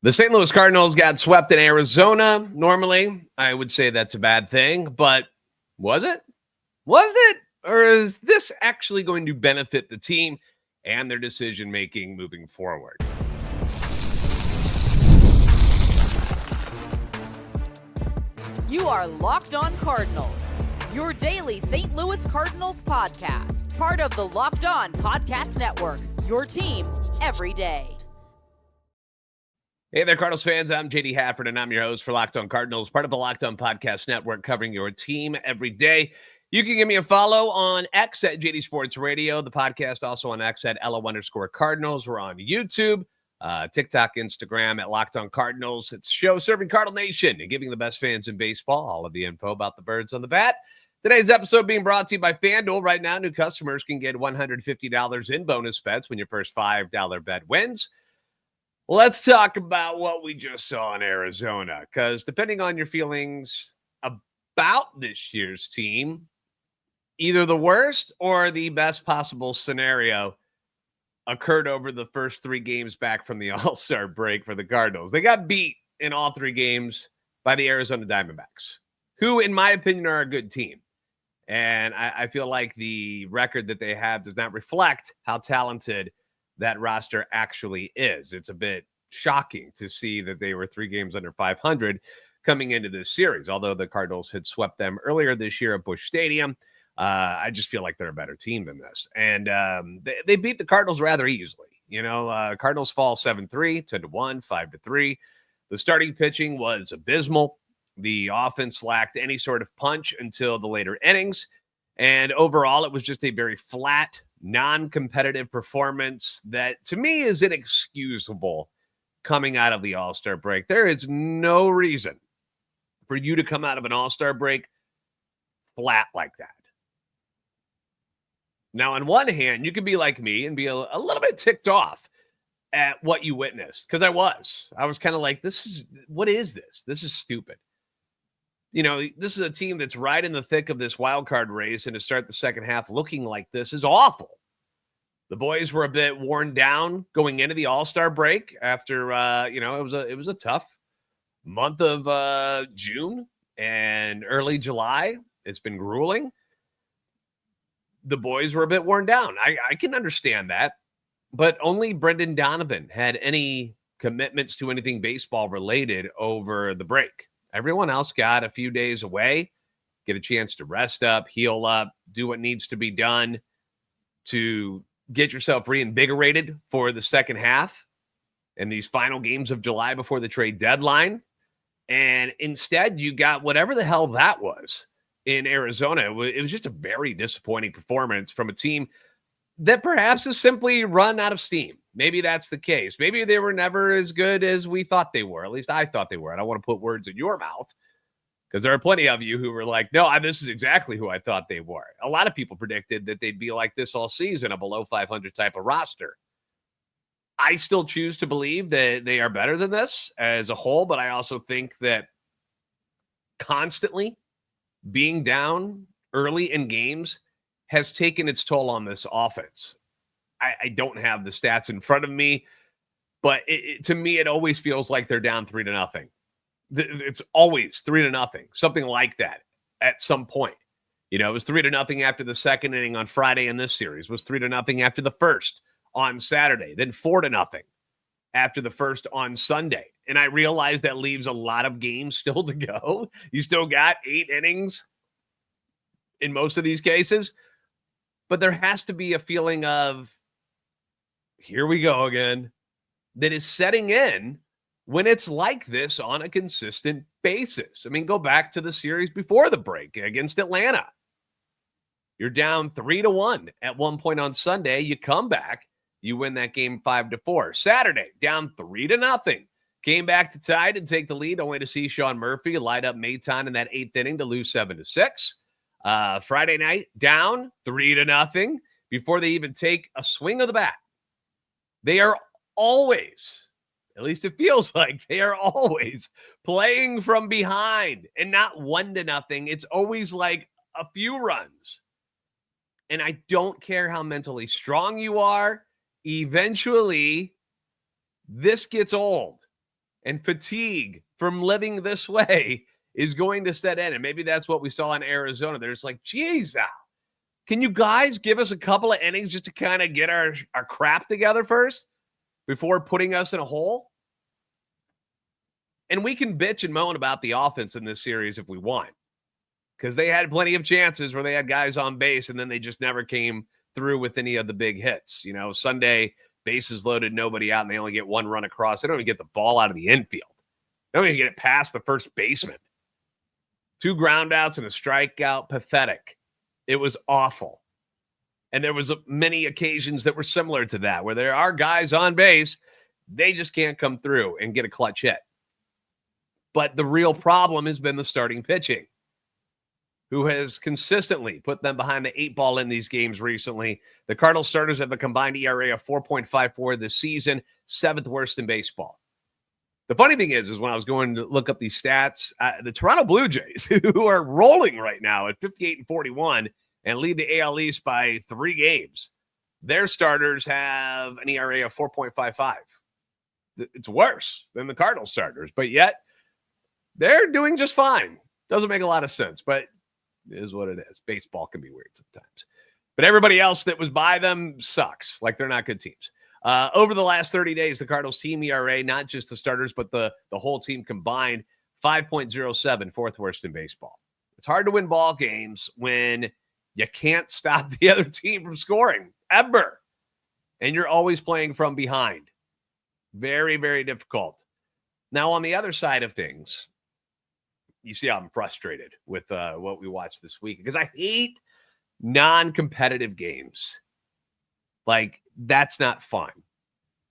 The St. Louis Cardinals got swept in Arizona. Normally, I would say that's a bad thing, but was it? Was it? Or is this actually going to benefit the team and their decision-making moving forward? You are Locked On Cardinals, your daily St. Louis Cardinals podcast, part of the Locked On Podcast Network, your team every day. Hey there, Cardinals fans. I'm JD Hafford, and I'm your host for Locked On Cardinals, part of the Locked On Podcast Network, covering your team every day. You can give me a follow on X at JD Sports Radio. The podcast also on X at LO_Cardinals. We're on YouTube, TikTok, Instagram at Locked On Cardinals. It's a show serving Cardinal Nation and giving the best fans in baseball all of the info about the birds on the bat. Today's episode being brought to you by FanDuel. Right now, new customers can get $150 in bonus bets when your first $5 bet wins. Let's talk about what we just saw in Arizona, because depending on your feelings about this year's team, either the worst or the best possible scenario occurred over the first three games back from the All-Star break for the Cardinals. They got beat in all three games by the Arizona Diamondbacks, who, in my opinion, are a good team. And I feel like the record that they have does not reflect how talented that roster actually is. It's a bit shocking to see that they were 3 games under 500 coming into this series. Although the Cardinals had swept them earlier this year at Busch Stadium, I just feel like they're a better team than this. And they beat the Cardinals rather easily. You know, Cardinals fall 7-3, 10-1, 5-3. The starting pitching was abysmal. The offense lacked any sort of punch until the later innings. And overall, it was just a very flat, non-competitive performance that, to me, is inexcusable coming out of the All-Star break. There is no reason for you to come out of an All-Star break flat like that. Now, on one hand, you can be like me and be a little bit ticked off at what you witnessed, because I was kind of like, what is this? This is stupid. You know, this is a team that's right in the thick of this wild card race, and to start the second half looking like this is awful. The boys were a bit worn down going into the All-Star break after, it was a tough month of June and early July. It's been grueling. The boys were a bit worn down. I can understand that, but only Brendan Donovan had any commitments to anything baseball related over the break. Everyone else got a few days away, get a chance to rest up, heal up, do what needs to be done to get yourself reinvigorated for the second half and these final games of July before the trade deadline. And instead, you got whatever the hell that was in Arizona. It was just a very disappointing performance from a team that perhaps has simply run out of steam. Maybe that's the case. Maybe they were never as good as we thought they were. At least I thought they were. I don't want to put words in your mouth, because there are plenty of you who were like, no, this is exactly who I thought they were. A lot of people predicted that they'd be like this all season, a below 500 type of roster. I still choose to believe that they are better than this as a whole, but I also think that constantly being down early in games has taken its toll on this offense. I don't have the stats in front of me, but to me, it always feels like they're down 3-0. It's always 3-0, something like that at some point. You know, it was 3-0 after the second inning on Friday in this series. It was 3-0 after the first on Saturday, then 4-0 after the first on Sunday. And I realize that leaves a lot of games still to go. You still got 8 innings in most of these cases, but there has to be a feeling of, here we go again, that is setting in when it's like this on a consistent basis. I mean, go back to the series before the break against Atlanta. You're down 3-1 at one point on Sunday. You come back, you win that game 5-4. Saturday, down 3-0. Came back to tie it and take the lead, only to see Sean Murphy light up Maton in that 8th inning to lose 7-6. Friday night, down 3-0 before they even take a swing of the bat. They are always, at least it feels like, they are always playing from behind and not 1-0. It's always like a few runs. And I don't care how mentally strong you are. Eventually, this gets old. and fatigue from living this way is going to set in. And maybe that's what we saw in Arizona. They're just like, geez, can you guys give us a couple of innings just to kind of get our crap together first before putting us in a hole? And we can bitch and moan about the offense in this series if we want, because they had plenty of chances where they had guys on base and then they just never came through with any of the big hits. You know, Sunday, bases loaded, nobody out, and they only get one run across. They don't even get the ball out of the infield. They don't even get it past the first baseman. 2 groundouts and a strikeout. Pathetic. It was awful. And there was many occasions that were similar to that, where there are guys on base, they just can't come through and get a clutch hit. But the real problem has been the starting pitching, who has consistently put them behind the 8 ball in these games recently. The Cardinals starters have a combined ERA of 4.54 this season, 7th worst in baseball. The funny thing is when I was going to look up these stats, the Toronto Blue Jays, who are rolling right now at 58-41 and lead the AL East by 3 games, their starters have an ERA of 4.55. It's worse than the Cardinals starters, but yet they're doing just fine. Doesn't make a lot of sense, but it is what it is. Baseball can be weird sometimes. But everybody else that was by them sucks. Like, they're not good teams. Over the last 30 days, the Cardinals team ERA, not just the starters, but the whole team combined, 5.07, 4th worst in baseball. It's hard to win ball games when you can't stop the other team from scoring, ever. And you're always playing from behind. Very, very difficult. Now, on the other side of things, you see how I'm frustrated with what we watched this week, because I hate non-competitive games. Like, that's not fun.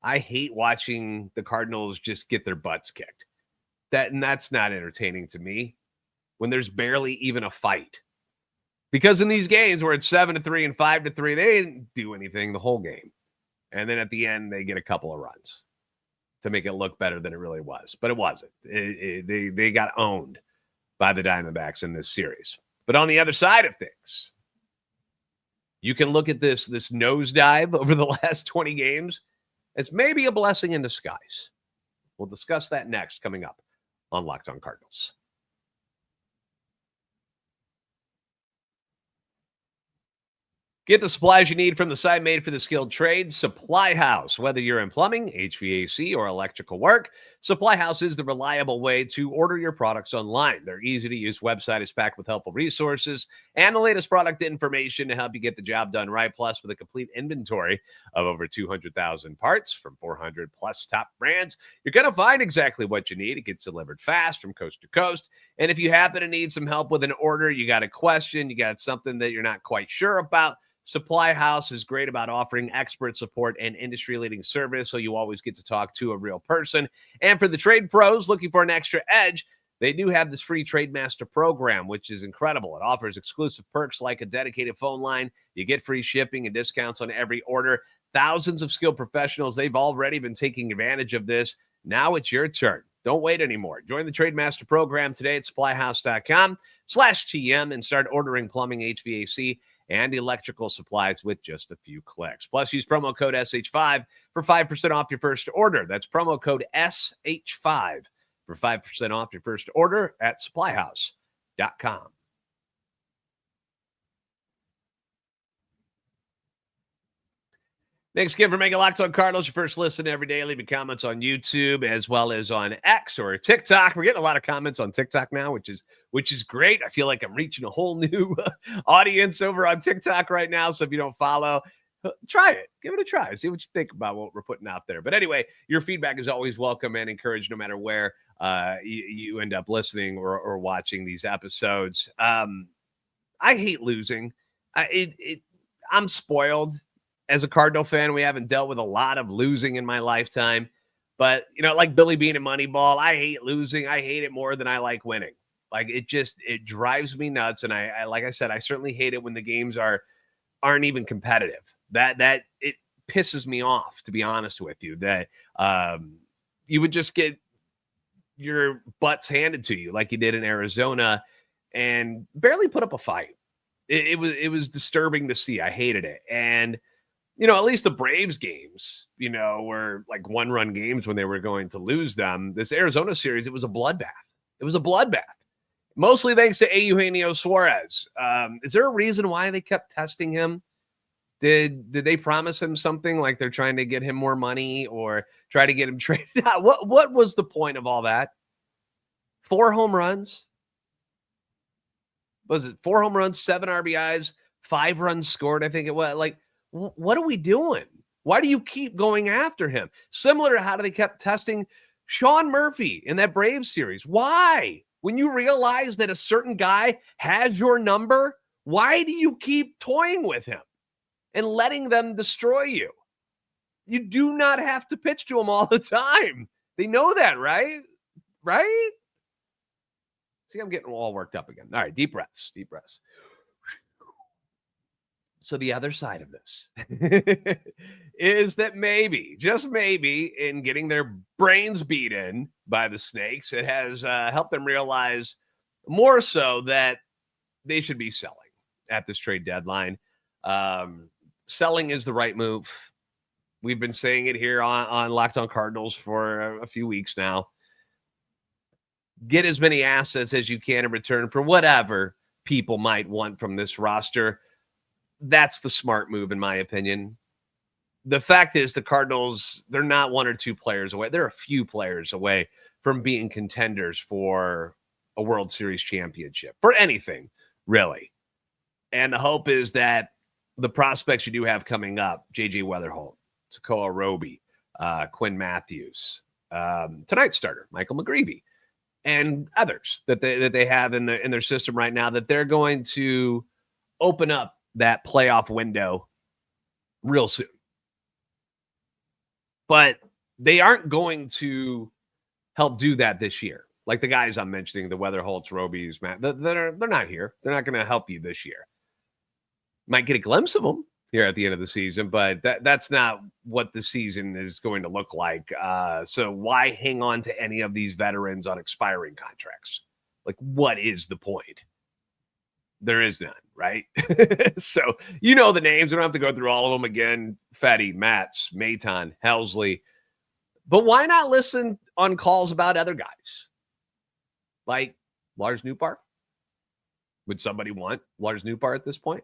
I hate watching the Cardinals just get their butts kicked. That's not entertaining to me when there's barely even a fight. Because in these games where it's 7-3 and 5-3, they didn't do anything the whole game. And then at the end, they get a couple of runs to make it look better than it really was. But it wasn't. They got owned by the Diamondbacks in this series. But on the other side of things, you can look at this nosedive over the last 20 games as maybe a blessing in disguise. We'll discuss that next, coming up on Locked On Cardinals. Get the supplies you need from the site made for the skilled trades, Supply House. Whether you're in plumbing, HVAC, or electrical work, Supply House is the reliable way to order your products online. Their easy-to-use website is packed with helpful resources and the latest product information to help you get the job done right. Plus, with a complete inventory of over 200,000 parts from 400-plus top brands, you're going to find exactly what you need. It gets delivered fast from coast to coast. And if you happen to need some help with an order, you got a question, you got something that you're not quite sure about, Supply House is great about offering expert support and industry-leading service, so you always get to talk to a real person. And for the trade pros looking for an extra edge, they do have this free Trade Master program, which is incredible. It offers exclusive perks like a dedicated phone line. You get free shipping and discounts on every order. Thousands of skilled professionals, they've already been taking advantage of this. Now it's your turn. Don't wait anymore. Join the Trade Master program today at supplyhouse.com/TM and start ordering plumbing, HVAC, and electrical supplies with just a few clicks. Plus, use promo code SH5 for 5% off your first order. That's promo code SH5 for 5% off your first order at supplyhouse.com. Thanks again for making Locked On Cardinals your first listen every day. Leaving comments on YouTube as well as on X or TikTok. We're getting a lot of comments on TikTok now, which is great. I feel like I'm reaching a whole new audience over on TikTok right now. So if you don't follow, try it. Give it a try. See what you think about what we're putting out there. But anyway, your feedback is always welcome and encouraged no matter where you end up listening or watching these episodes. I hate losing. I'm spoiled. As a Cardinal fan, we haven't dealt with a lot of losing in my lifetime. But, like Billy Bean and Moneyball, I hate losing. I hate it more than I like winning. Like, it drives me nuts. And I like I said, I certainly hate it when the games aren't even competitive. That it pisses me off, to be honest with you, that you would just get your butts handed to you like you did in Arizona and barely put up a fight. It was disturbing to see. I hated it. And at least the Braves games, were like 1-run games when they were going to lose them. This Arizona series, it was a bloodbath. It was a bloodbath. Mostly thanks to Eugenio Suarez. Is there a reason why they kept testing him? Did they promise him something like they're trying to get him more money or try to get him traded out? What was the point of all that? 4 home runs? Was it 4 home runs, 7 RBIs, 5 runs scored? I think it was. Like, what are we doing? Why do you keep going after him? Similar to how they kept testing Sean Murphy in that Braves series. Why? When you realize that a certain guy has your number, why do you keep toying with him and letting them destroy you? You do not have to pitch to him all the time. They know that, right? Right? See, I'm getting all worked up again. All right, deep breaths, deep breaths. So the other side of this is that maybe, just maybe, in getting their brains beat in by the Snakes, it has helped them realize more so that they should be selling at this trade deadline. Selling is the right move. We've been saying it here on Locked On Cardinals for a few weeks now. Get as many assets as you can in return for whatever people might want from this roster. That's the smart move, in my opinion. The fact is the Cardinals, they're not 1 or 2 players away. They're a few players away from being contenders for a World Series championship, for anything, really. And the hope is that the prospects you do have coming up, J.J. Weatherholt, Sokoa Roby, Quinn Matthews, tonight's starter, Michael McGreevy, and others that they have in their system right now, that they're going to open up that playoff window real soon. But they aren't going to help do that this year. Like the guys I'm mentioning, the Weatherholts, Robies, Matt, they're not here. They're not going to help you this year. Might get a glimpse of them here at the end of the season, but that's not what the season is going to look like. So why hang on to any of these veterans on expiring contracts? Like, what is the point? There is none, right? So the names. We don't have to go through all of them again. Fetty, Matz, Maton, Helsley. But why not listen on calls about other guys? Like Lars Nootbaar? Would somebody want Lars Nootbaar at this point?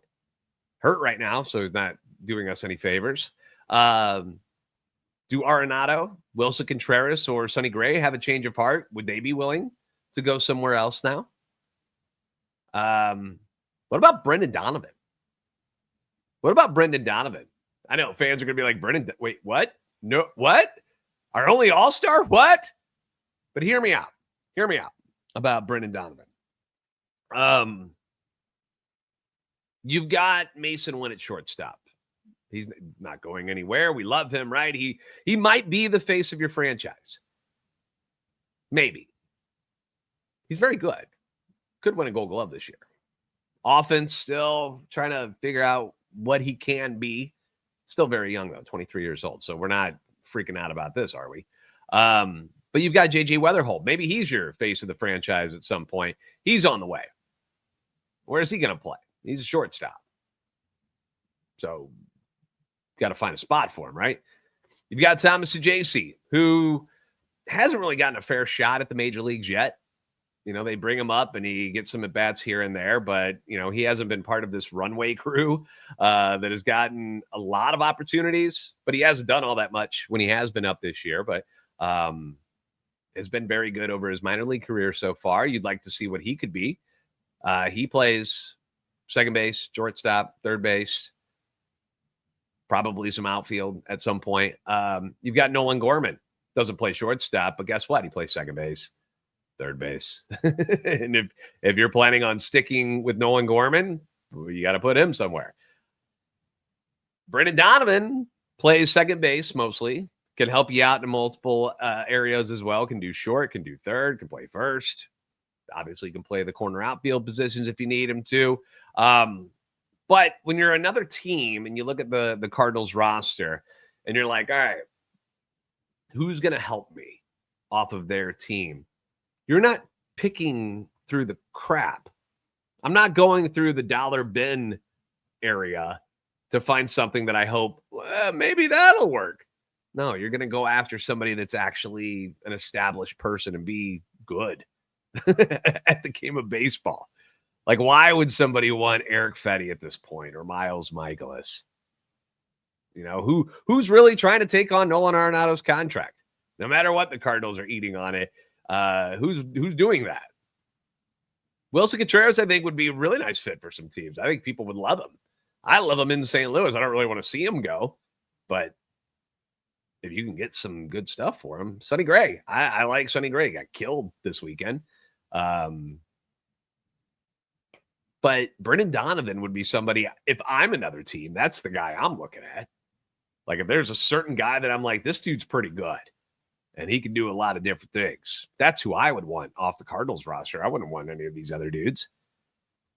Hurt right now, so he's not doing us any favors. Do Arenado, Wilson Contreras, or Sonny Gray have a change of heart? Would they be willing to go somewhere else now? What about Brendan Donovan? What about Brendan Donovan? I know fans are going to be like, Brendan, wait, what? No, what? Our only all-star? What? But hear me out. Hear me out about Brendan Donovan. You've got Mason Wynn at shortstop. He's not going anywhere. We love him, right? He might be the face of your franchise. Maybe. He's very good. Could win a Gold Glove this year. Offense, still trying to figure out what he can be. Still very young, though, 23 years old. So we're not freaking out about this, are we? But you've got J.J. Weatherholt. Maybe he's your face of the franchise at some point. He's on the way. Where is he going to play? He's a shortstop. So got to find a spot for him, right? You've got Thomas Ajayci, who hasn't really gotten a fair shot at the major leagues yet. They bring him up and he gets some at-bats here and there, but, he hasn't been part of this runway crew that has gotten a lot of opportunities, but he hasn't done all that much when he has been up this year, but has been very good over his minor league career so far. You'd like to see what he could be. He plays second base, shortstop, third base, probably some outfield at some point. You've got Nolan Gorman. Doesn't play shortstop, but guess what? He plays second base, third base. And if you're planning on sticking with Nolan Gorman, you got to put him somewhere. Brendan Donovan plays second base mostly, can help you out in multiple areas as well, can do short, can do third, can play first. Obviously, can play the corner outfield positions if you need him to. But when you're another team and you look at the Cardinals roster and you're like, all right, who's going to help me off of their team? You're not picking through the crap. I'm not going through the dollar bin area to find something that I hope, maybe that'll work. No, you're going to go after somebody that's actually an established person and be good at the game of baseball. Like, why would somebody want Eric Fetty at this point or Miles Michaelis? You know, who's really trying to take on Nolan Arenado's contract? No matter what the Cardinals are eating on it, who's doing that? Wilson Contreras, I think, would be a really nice fit for some teams. I think people would love him. I love him in St. Louis. I don't really want to see him go, but if you can get some good stuff for him, Sonny Gray. I like Sonny Gray. Got killed this weekend. But Brendan Donovan would be somebody, if I'm another team, that's the guy I'm looking at. Like, if there's a certain guy that I'm like, this dude's pretty good and he can do a lot of different things, that's who I would want off the Cardinals roster. I wouldn't want any of these other dudes.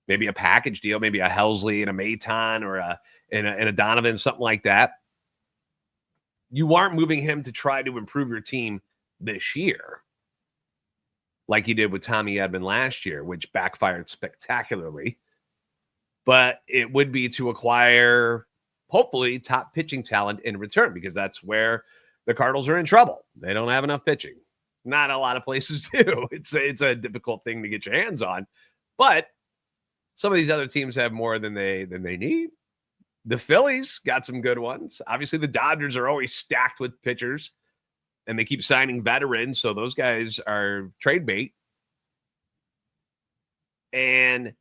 Maybe a package deal, maybe a Helsley and a Maton or a Donovan, something like that. You aren't moving him to try to improve your team this year like you did with Tommy Edman last year, which backfired spectacularly. But it would be to acquire, hopefully, top pitching talent in return, because that's where the Cardinals are in trouble. They don't have enough pitching. Not a lot of places do. It's a difficult thing to get your hands on. But some of these other teams have more than they need. The Phillies got some good ones. Obviously, the Dodgers are always stacked with pitchers, and they keep signing veterans, so those guys are trade bait. And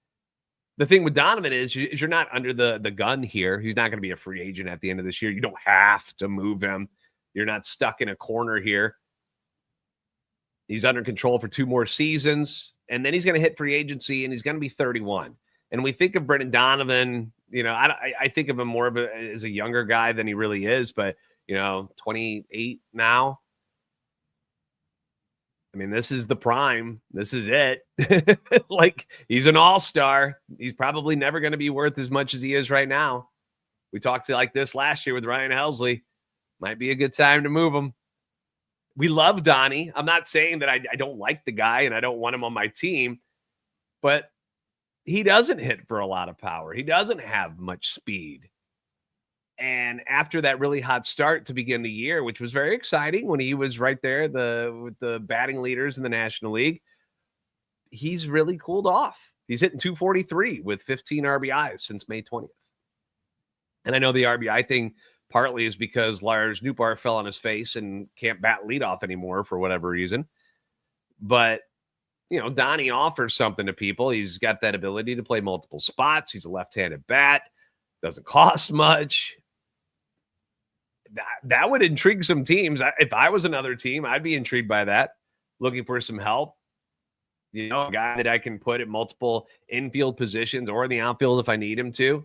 the thing with Donovan is you're not under the gun here. He's not going to be a free agent at the end of this year. You don't have to move him. You're not stuck in a corner here. He's under control for 2 more seasons, and then he's going to hit free agency, and he's going to be 31. And we think of Brendan Donovan, you know, I think of him more of as a younger guy than he really is, but, 28 now. I mean, this is the prime. This is it. Like, he's an all-star. He's probably never going to be worth as much as he is right now. We talked to like this last year with Ryan Helsley. Might be a good time to move him. We love Donnie. I'm not saying that I don't like the guy and I don't want him on my team, but he doesn't hit for a lot of power. He doesn't have much speed. And after that really hot start to begin the year, which was very exciting when he was right there with the batting leaders in the National League, he's really cooled off. He's hitting 243 with 15 RBIs since May 20th. And I know the RBI thing partly is because Lars Nootbaar fell on his face and can't bat leadoff anymore for whatever reason. But, Donnie offers something to people. He's got that ability to play multiple spots. He's a left-handed bat. Doesn't cost much. That would intrigue some teams. If I was another team, I'd be intrigued by that, looking for some help. A guy that I can put at multiple infield positions or in the outfield if I need him to.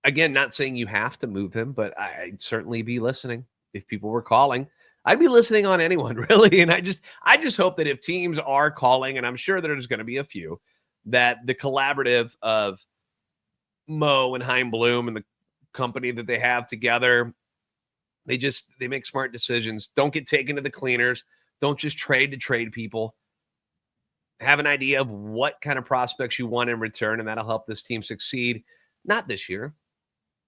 Again, not saying you have to move him, but I'd certainly be listening if people were calling. I'd be listening on anyone, really. And I just hope that if teams are calling, and I'm sure there's going to be a few, that the collaborative of Mo and Chaim Bloom and the company that they have together, they make smart decisions. Don't get taken to the cleaners. Don't just trade to trade people. Have an idea of what kind of prospects you want in return, and that'll help this team succeed, not this year,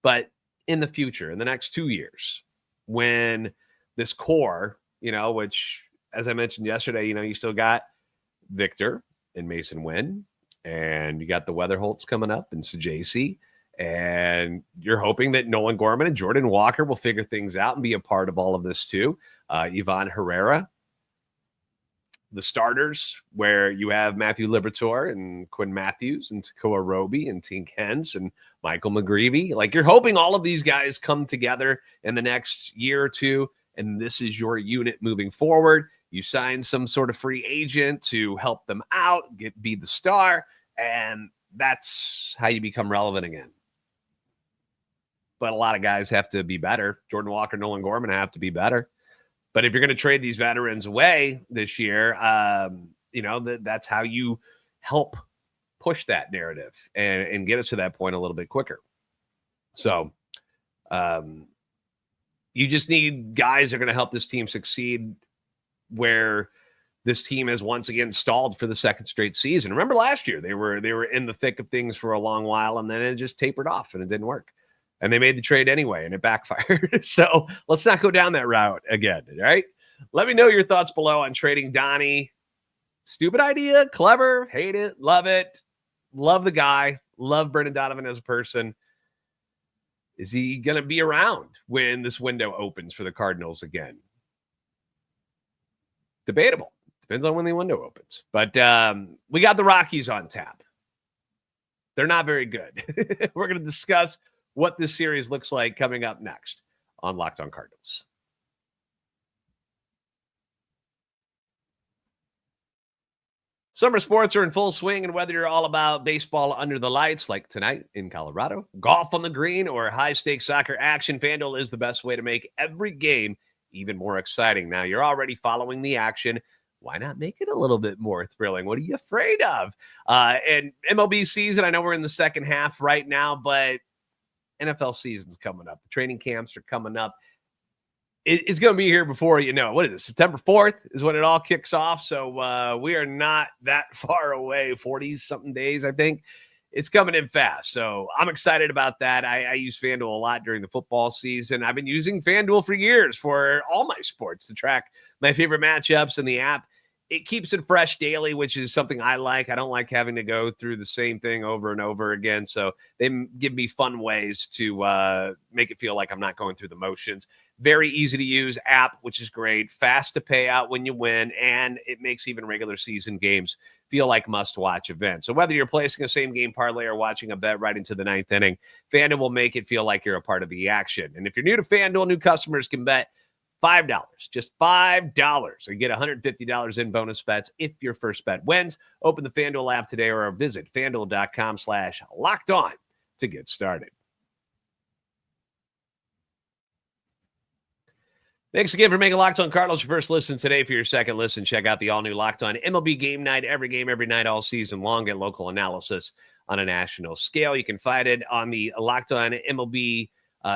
but in the future, in the next 2 years, when this core, which, as I mentioned yesterday, you still got Victor and Mason Wynn, and you got the Weatherholts coming up and Sajaci, and you're hoping that Nolan Gorman and Jordan Walker will figure things out and be a part of all of this too. Ivan Herrera, the starters, where you have Matthew Liberatore and Quinn Matthews and Tekoa Roby and Tink Hens and Michael McGreevy. Like, you're hoping all of these guys come together in the next year or two, and this is your unit moving forward. You sign some sort of free agent to help them out, be the star, and that's how you become relevant again. But a lot of guys have to be better. Jordan Walker, Nolan Gorman have to be better. But if you're going to trade these veterans away this year, that's how you help push that narrative and get us to that point a little bit quicker. So you just need guys that are going to help this team succeed, where this team has once again stalled for the second straight season. Remember last year, they were in the thick of things for a long while, and then it just tapered off and it didn't work. And they made the trade anyway, and it backfired. So let's not go down that route again, right? Let me know your thoughts below on trading Donnie. Stupid idea, clever, hate it, love it. Love the guy, love Brendan Donovan as a person. Is he going to be around when this window opens for the Cardinals again? Debatable. Depends on when the window opens. But we got the Rockies on tap. They're not very good. We're going to discuss what this series looks like coming up next on Locked On Cardinals. Summer sports are in full swing, and whether you're all about baseball under the lights like tonight in Colorado, golf on the green, or high-stakes soccer action, FanDuel is the best way to make every game even more exciting. Now, you're already following the action. Why not make it a little bit more thrilling? What are you afraid of? And MLB season, I know we're in the second half right now, but NFL season's coming up. The training camps are coming up. It's going to be here before you know. What is it? September 4th is when it all kicks off. So we are not that far away, 40-something days, I think. It's coming in fast. So I'm excited about that. I use FanDuel a lot during the football season. I've been using FanDuel for years for all my sports to track my favorite matchups in the app. It keeps it fresh daily, which is something I like. I don't like having to go through the same thing over and over again. So they give me fun ways to make it feel like I'm not going through the motions. Very easy to use app, which is great. Fast to pay out when you win. And it makes even regular season games feel like must-watch events. So whether you're placing a same-game parlay or watching a bet right into the ninth inning, FanDuel will make it feel like you're a part of the action. And if you're new to FanDuel, new customers can bet $5, just $5, and get $150 in bonus bets if your first bet wins. Open the FanDuel app today or visit FanDuel.com/lockedon to get started. Thanks again for making Locked On Cardinals your first listen today. For your second listen, check out the all-new Locked On MLB Game Night. Every game, every night, all season long. Get local analysis on a national scale. You can find it on the Locked On MLB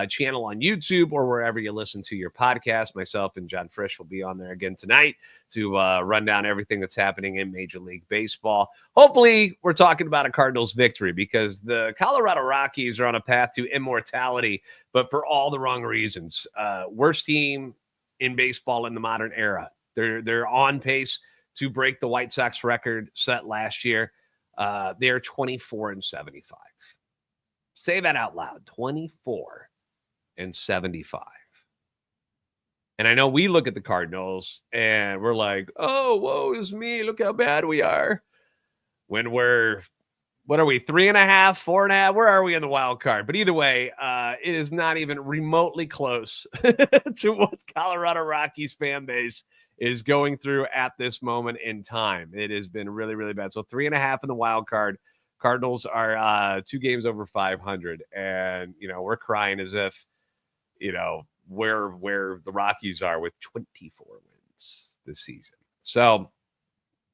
channel on YouTube or wherever you listen to your podcast. Myself and John Frisch will be on there again tonight to run down everything that's happening in Major League Baseball. Hopefully, we're talking about a Cardinals victory because the Colorado Rockies are on a path to immortality, but for all the wrong reasons. Worst team in baseball in the modern era. They're on pace to break the White Sox record set last year. They're 24-75. Say that out loud. 24-75. And I know we look at the Cardinals and we're like, oh, woe is me. Look how bad we are. When we're, what are we, 3.5, 4.5? Where are we in the wild card? But either way, it is not even remotely close to what Colorado Rockies fan base is going through at this moment in time. It has been really, really bad. So 3.5 in the wild card. Cardinals are 2 games over 500. And, we're crying as if, where the Rockies are with 24 wins this season. So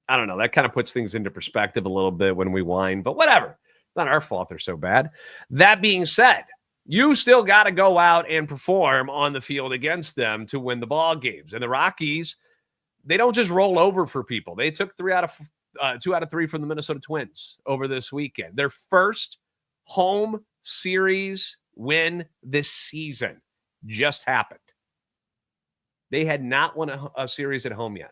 I don't know. That kind of puts things into perspective a little bit when we whine, but whatever. It's not our fault they're so bad. That being said, you still got to go out and perform on the field against them to win the ball games. And the Rockies, they don't just roll over for people. They took 2 out of 3 from the Minnesota Twins over this weekend. Their first home series win this season just happened. They had not won a series at home yet.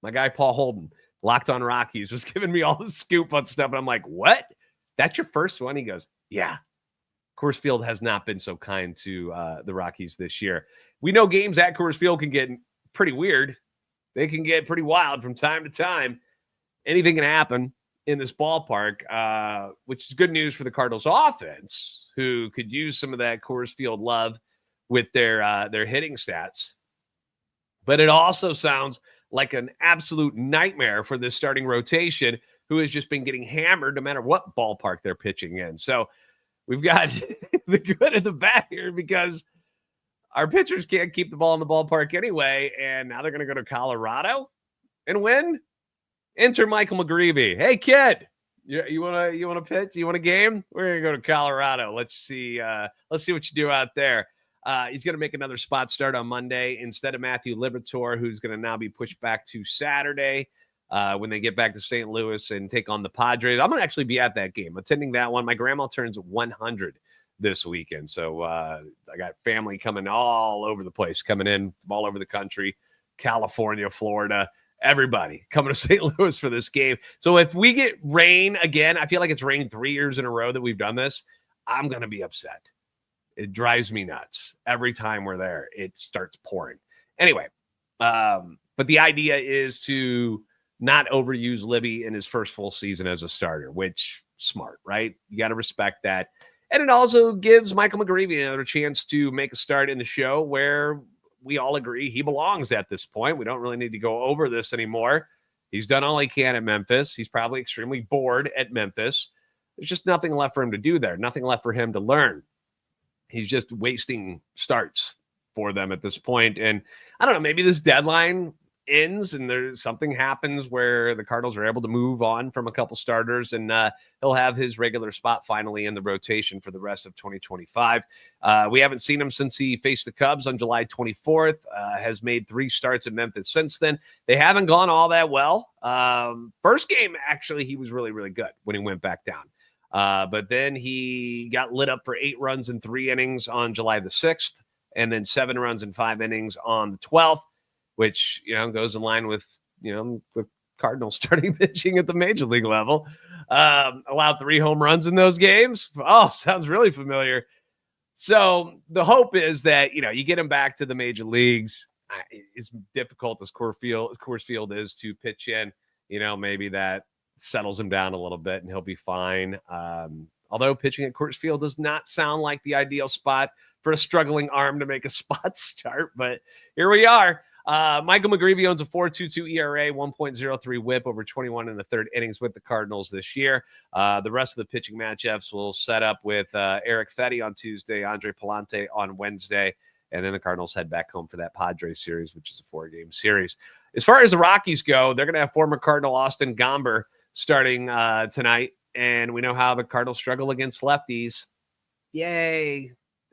My guy, Paul Holden, Locked On Rockies, was giving me all the scoop on stuff. And I'm like, what? That's your first one? He goes, yeah. Coors Field has not been so kind to the Rockies this year. We know games at Coors Field can get pretty weird. They can get pretty wild from time to time. Anything can happen in this ballpark, which is good news for the Cardinals offense, who could use some of that Coors Field love with their hitting stats. But it also sounds like an absolute nightmare for this starting rotation, who has just been getting hammered no matter what ballpark they're pitching in. So we've got the good and the bad here because our pitchers can't keep the ball in the ballpark anyway, and now they're going to go to Colorado and win. Enter Michael McGreevy. Hey, kid, you want to pitch? You want a game? We're going to go to Colorado. Let's see what you do out there. He's going to make another spot start on Monday instead of Matthew Liberatore, who's going to now be pushed back to Saturday when they get back to St. Louis and take on the Padres. I'm going to actually be at that game, attending that one. My grandma turns 100 this weekend. So I got family coming all over the place, coming in from all over the country, California, Florida, everybody coming to St. Louis for this game. So if we get rain again, I feel like it's rained 3 years in a row that we've done this. I'm going to be upset. It drives me nuts. Every time we're there, it starts pouring. Anyway, but the idea is to not overuse Libby in his first full season as a starter, which smart, right? You got to respect that. And it also gives Michael McGreevy another chance to make a start in the show where we all agree he belongs at this point. We don't really need to go over this anymore. He's done all he can at Memphis. He's probably extremely bored at Memphis. There's just nothing left for him to do there, nothing left for him to learn. He's just wasting starts for them at this point. And I don't know, maybe this deadline ends and there's something happens where the Cardinals are able to move on from a couple starters, and he'll have his regular spot finally in the rotation for the rest of 2025. We haven't seen him since he faced the Cubs on July 24th, has made 3 starts at Memphis since then. They haven't gone all that well. First game, actually, he was really, really good when he went back down. But then he got lit up for 8 runs in 3 innings on July the 6th, and then 7 runs in 5 innings on the 12th. Which, goes in line with, the Cardinals starting pitching at the major league level. Allowed 3 home runs in those games. Oh, sounds really familiar. So the hope is that, you get him back to the major leagues. As difficult as Coors Field is to pitch in, maybe that settles him down a little bit and he'll be fine. Although pitching at Coors Field does not sound like the ideal spot for a struggling arm to make a spot start, but here we are. Michael McGreevy owns a 4.22 ERA, 1.03 WHIP over 21 1/3 innings with the Cardinals this year. The rest of the pitching matchups will set up with Eric Fetty on Tuesday, Andre Palante on Wednesday, and then the Cardinals head back home for that Padres series, which is a 4-game series. As far as the Rockies go, they're going to have former Cardinal Austin Gomber starting tonight, and we know how the Cardinals struggle against lefties. Yay.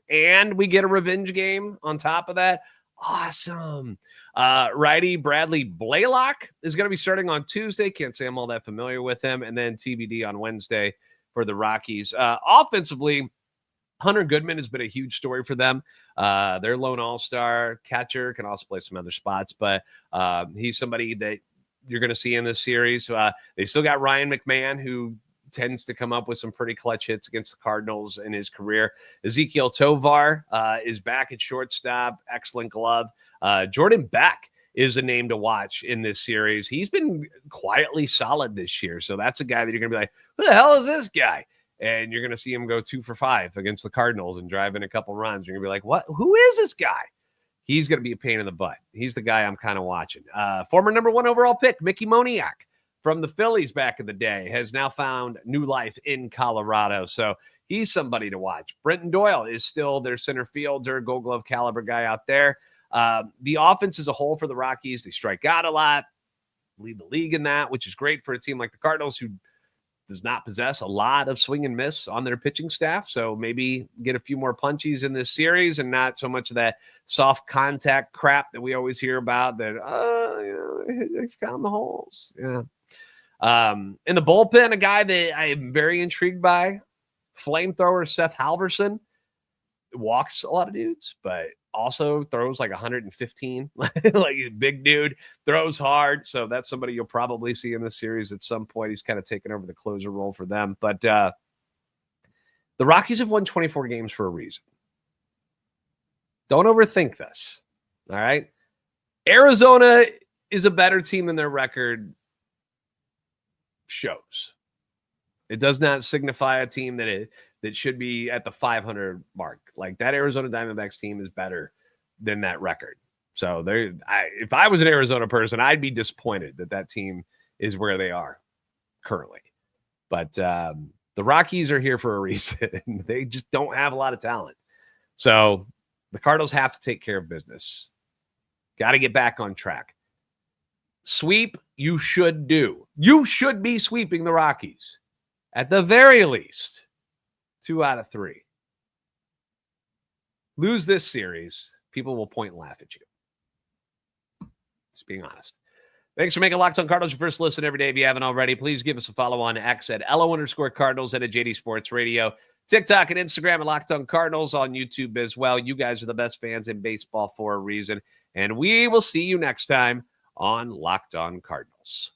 And we get a revenge game on top of that. Awesome. Righty Bradley Blaylock is going to be starting on Tuesday. Can't say I'm all that familiar with him. And then TBD on Wednesday for the Rockies. Offensively, Hunter Goodman has been a huge story for them. Their lone all-star catcher, can also play some other spots, but he's somebody that you're going to see in this series. They still got Ryan McMahon, who tends to come up with some pretty clutch hits against the Cardinals in his career. Ezekiel Tovar is back at shortstop. Excellent glove. Jordan Beck is a name to watch in this series. He's been quietly solid this year. So that's a guy that you're going to be like, who the hell is this guy? And you're going to see him go 2 for 5 against the Cardinals and drive in a couple runs. You're going to be like, what? Who is this guy? He's going to be a pain in the butt. He's the guy I'm kind of watching. Former number 1 overall pick, Mickey Moniak, from the Phillies back in the day, has now found new life in Colorado. So he's somebody to watch. Brenton Doyle is still their center fielder, Gold Glove caliber guy out there. The offense as a whole for the Rockies, they strike out a lot, lead the league in that, which is great for a team like the Cardinals, who does not possess a lot of swing and miss on their pitching staff. So maybe get a few more punchies in this series and not so much of that soft contact crap that we always hear about that, they found the holes. Yeah. In the bullpen, a guy that I am very intrigued by, flamethrower Seth Halverson, walks a lot of dudes, but also throws like 115, like a big dude, throws hard. So that's somebody you'll probably see in this series at some point. He's kind of taken over the closer role for them. But the Rockies have won 24 games for a reason. Don't overthink this. All right. Arizona is a better team than their record shows. It does not signify a team that should be at the 500 mark. Like, that Arizona Diamondbacks team is better than that record. So if I was an Arizona person, I'd be disappointed that team is where they are currently. But the Rockies are here for a reason. They just don't have a lot of talent. So the Cardinals have to take care of business. Got to get back on track. Sweep, you should do. You should be sweeping the Rockies. At the very least, 2 out of 3. Lose this series, people will point and laugh at you. Just being honest. Thanks for making Locked On Cardinals your first listen every day. If you haven't already, please give us a follow on X at LO_Cardinals and at JD Sports Radio. TikTok and Instagram at Locked On Cardinals, on YouTube as well. You guys are the best fans in baseball for a reason. And we will see you next time on Locked On Cardinals.